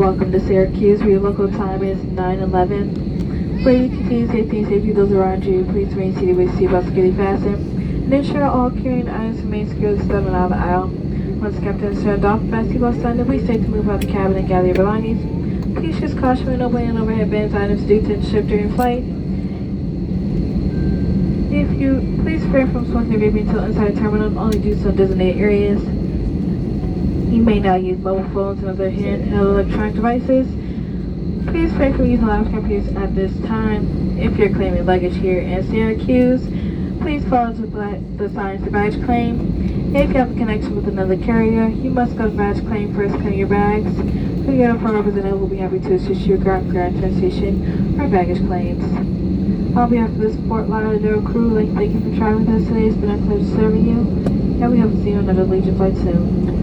Welcome to Syracuse, where your local time is 9:11. For your continued safety and safety of those around you, please remain seated with seatbelts securely fastened, and ensure all carrying items remain securely stowed out of the aisle. Once the captain has turned off the seatbelt sign, please stay to move out the cabin and gather your belongings. Please use caution when opening and overhead bins items due to ship during flight. If you please refrain from smoking or vaping until inside the terminal, and only do so in designated areas. You may not use mobile phones and other handheld electronic devices. Please refrain from using laptop computers at this time. If you're claiming luggage here in Syracuse, please follow the signs for baggage claim. If you have a connection with another carrier, you must go to baggage claim first, claim your bags. If you get a phone representative, we'll be happy to assist you regarding transportation or baggage claims. On behalf of the Fort Lauderdale crew, thank you for traveling with us today. It's been a pleasure serving you, and we hope to see you on another Allegiant flight soon.